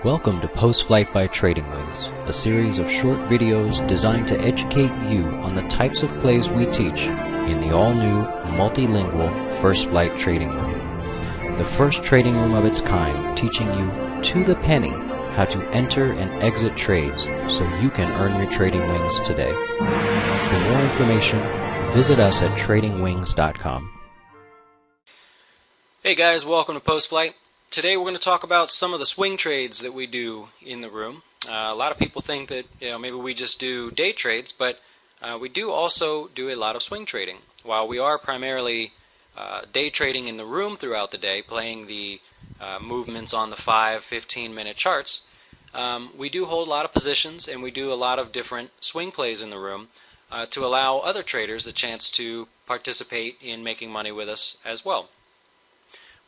Welcome to Post-Flight by Trading Wings, a series of short videos designed to educate you on the types of plays we teach in the all-new, multilingual First Flight Trading Room. The first trading room of its kind, teaching you to the penny how to enter and exit trades so you can earn your trading wings today. For more information, visit us at tradingwings.com. Hey guys, welcome to Post Flight. Today we're going to talk about some of the swing trades that we do in the room. A lot of people think that maybe we just do day trades, but we do also do a lot of swing trading. While we are primarily day trading in the room throughout the day, playing the movements on the 5-15-minute charts, we do hold a lot of positions and we do a lot of different swing plays in the room to allow other traders the chance to participate in making money with us as well.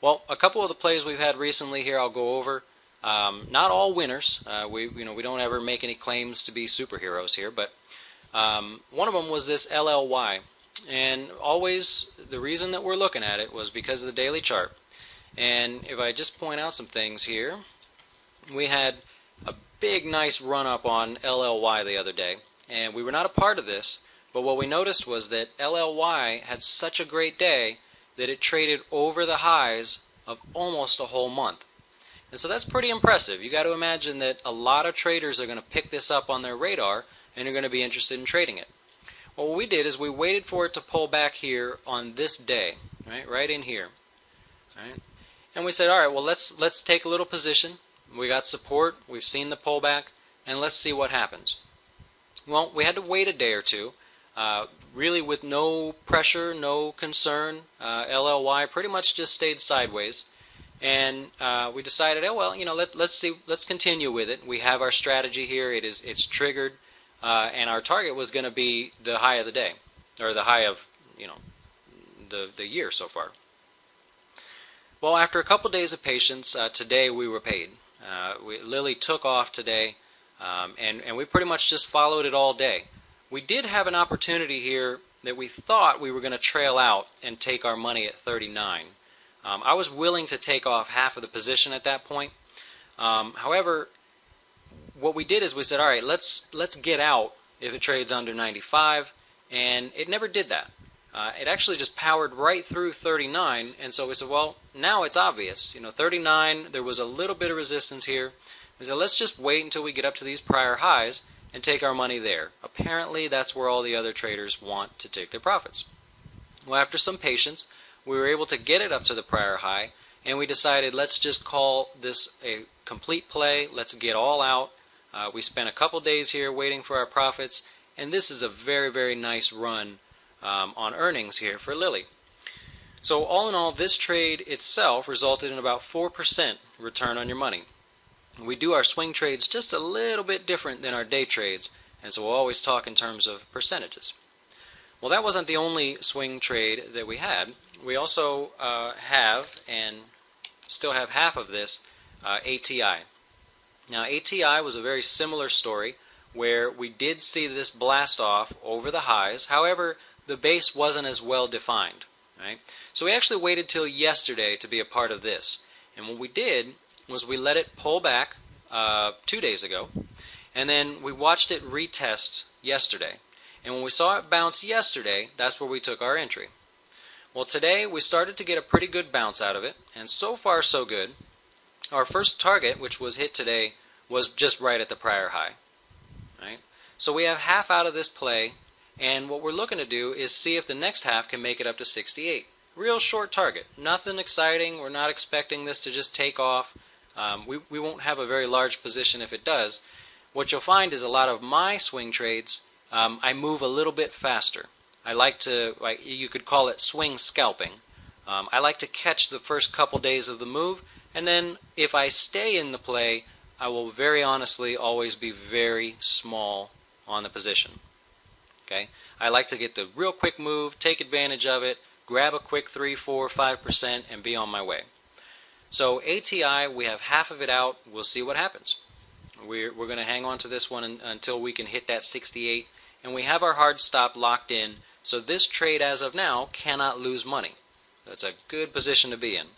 Well, a couple of the plays we've had recently here I'll go over. Not all winners. We don't ever make any claims to be superheroes here, but one of them was this LLY. And always the reason that we're looking at it was because of the daily chart. And if I just point out some things here, we had a big nice run up on LLY the other day. And we were not a part of this, but what we noticed was that LLY had such a great day that it traded over the highs of almost a whole month. And so that's pretty impressive. You got to imagine that a lot of traders are going to pick this up on their radar and are going to be interested in trading it. Well, what we did is we waited for it to pull back here on this day, right in here. Right? And we said, all right, well, let's take a little position. We got support, we've seen the pullback, and let's see what happens. Well, we had to wait a day or two. Really with no pressure, no concern. LLY pretty much just stayed sideways, and we decided, let's continue with it. We have our strategy here. It's triggered, and our target was going to be the high of the day, or the high of the year so far. Well, after a couple days of patience, today we were paid. Lily took off today, and we pretty much just followed it all day. We did have an opportunity here that we thought we were going to trail out and take our money at 39. I was willing to take off half of the position at that point. However, what we did is we said, all right, let's get out if it trades under 95, and it never did that. It actually just powered right through 39, and so we said, well, now it's obvious. 39, there was a little bit of resistance here. We said, let's just wait until we get up to these prior highs and take our money there. Apparently, that's where all the other traders want to take their profits. Well, after some patience, we were able to get it up to the prior high, and we decided let's just call this a complete play. Let's get all out. We spent a couple days here waiting for our profits, and this is a very, very nice run on earnings here for Lily. So all in all, this trade itself resulted in about 4% return on your money. We do our swing trades just a little bit different than our day trades, and so we'll always talk in terms of percentages. Well, that wasn't the only swing trade that we had. We also have, and still have half of this, ATI. Now, ATI was a very similar story where we did see this blast off over the highs. However, the base wasn't as well defined. Right? So we actually waited till yesterday to be a part of this. And what we did was we let it pull back 2 days ago, and then we watched it retest yesterday. And when we saw it bounce yesterday, that's where we took our entry. Well, today we started to get a pretty good bounce out of it, and so far so good. Our first target, which was hit today, was just right at the prior high. Right? So we have half out of this play, and what we're looking to do is see if the next half can make it up to 68. Real short target. Nothing exciting. We're not expecting this to just take off. We won't have a very large position if it does. What you'll find is a lot of my swing trades, I move a little bit faster. I like to, you could call it swing scalping. I like to catch the first couple days of the move, and then if I stay in the play, I will very honestly always be very small on the position. Okay? I like to get the real quick move, take advantage of it, grab a quick 3, 4, 5%, and be on my way. So ATI, we have half of it out. We'll see what happens. We're going to hang on to this one until we can hit that 68, and we have our hard stop locked in. So this trade, as of now, cannot lose money. That's a good position to be in.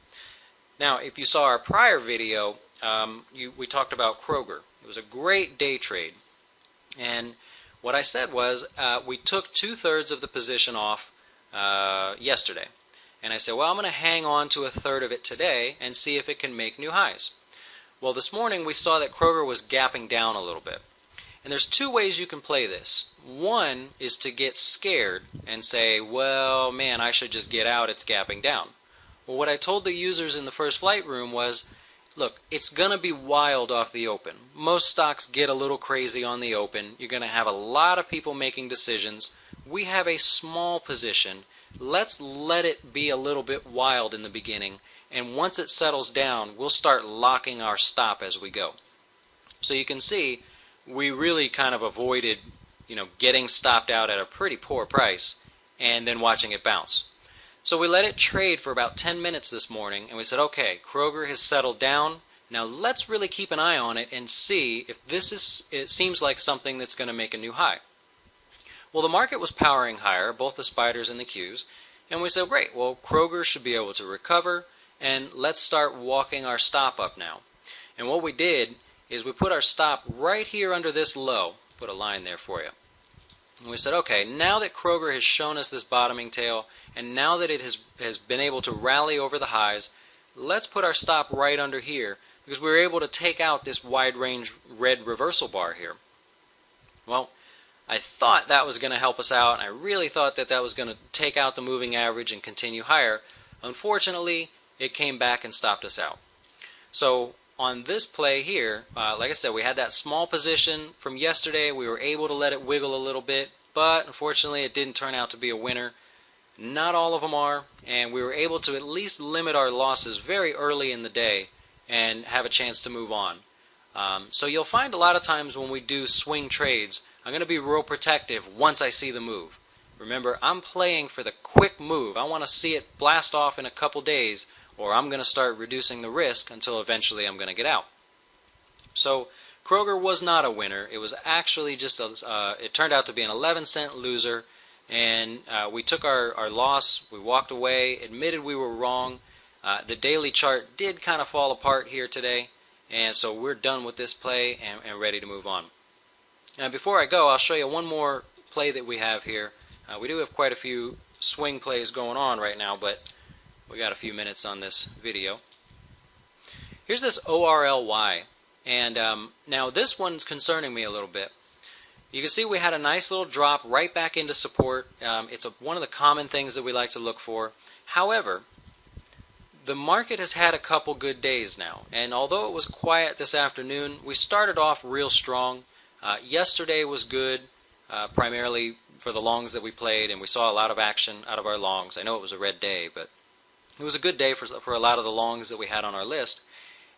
Now, if you saw our prior video, we talked about Kroger. It was a great day trade. And what I said was we took 2/3 of the position off yesterday. And I said, well, I'm going to hang on to 1/3 of it today and see if it can make new highs. Well, this morning we saw that Kroger was gapping down a little bit. And there's two ways you can play this. One is to get scared and say, well, man, I should just get out, it's gapping down. Well, what I told the users in the first flight room was, look, it's going to be wild off the open. Most stocks get a little crazy on the open. You're going to have a lot of people making decisions. We have a small position. Let's let it be a little bit wild in the beginning, and once it settles down, we'll start locking our stop as we go. So you can see we really kind of avoided, getting stopped out at a pretty poor price and then watching it bounce. So we let it trade for about 10 minutes this morning, and we said, okay, Kroger has settled down. Now let's really keep an eye on it and see if it seems like something that's going to make a new high. Well, the market was powering higher, both the spiders and the Qs, and we said, great, well, Kroger should be able to recover, and let's start walking our stop up now. And what we did is we put our stop right here under this low, put a line there for you. And we said, okay, now that Kroger has shown us this bottoming tail, and now that it has been able to rally over the highs, let's put our stop right under here, because we were able to take out this wide range red reversal bar here. Well, I thought that was going to help us out, and I really thought that was going to take out the moving average and continue higher. Unfortunately, it came back and stopped us out. So on this play here, like I said, we had that small position from yesterday. We were able to let it wiggle a little bit, but unfortunately it didn't turn out to be a winner. Not all of them are, and we were able to at least limit our losses very early in the day and have a chance to move on. So you'll find a lot of times when we do swing trades, I'm going to be real protective once I see the move. Remember, I'm playing for the quick move. I want to see it blast off in a couple days, or I'm going to start reducing the risk until eventually I'm going to get out. So Kroger was not a winner. It was actually just it turned out to be an 11-cent loser, and we took our loss. We walked away, admitted we were wrong. The daily chart did kind of fall apart here today, and so we're done with this play and ready to move on. Now, before I go, I'll show you one more play that we have here. We do have quite a few swing plays going on right now, but we got a few minutes on this video. Here's this ORLY, and now this one's concerning me a little bit. You can see we had a nice little drop right back into support. It's one of the common things that we like to look for. However, the market has had a couple good days now, and although it was quiet this afternoon, we started off real strong. Yesterday was good, primarily for the longs that we played, and we saw a lot of action out of our longs. I know it was a red day, but it was a good day for a lot of the longs that we had on our list.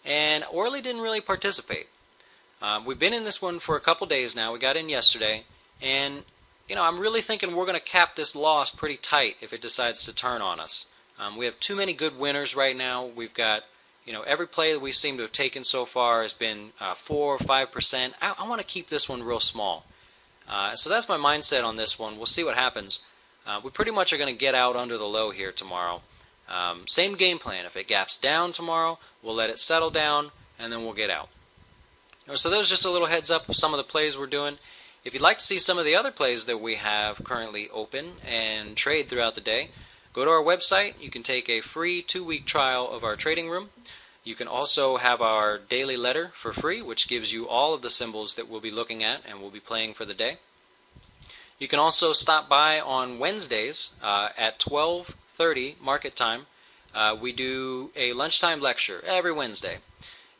And ORLY didn't really participate. We've been in this one for a couple days now. We got in yesterday, and I'm really thinking we're going to cap this loss pretty tight if it decides to turn on us. We have too many good winners right now. We've got every play that we seem to have taken so far has been 4 or 5%. I want to keep this one real small. So that's my mindset on this one. We'll see what happens. We pretty much are going to get out under the low here tomorrow. Same game plan. If it gaps down tomorrow, we'll let it settle down, and then we'll get out. So there's just a little heads up of some of the plays we're doing. If you'd like to see some of the other plays that we have currently open and trade throughout the day, go to our website. You can take a free 2-week trial of our trading room. You can also have our daily letter for free, which gives you all of the symbols that we'll be looking at and we'll be playing for the day. You can also stop by on Wednesdays at 12:30 market time. We do a lunchtime lecture every Wednesday.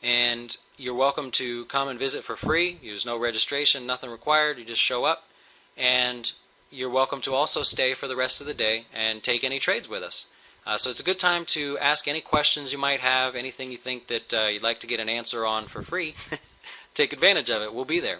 And you're welcome to come and visit for free. There's no registration, nothing required. You just show up. And you're welcome to also stay for the rest of the day and take any trades with us. So it's a good time to ask any questions you might have, anything you think that you'd like to get an answer on for free. Take advantage of it. We'll be there.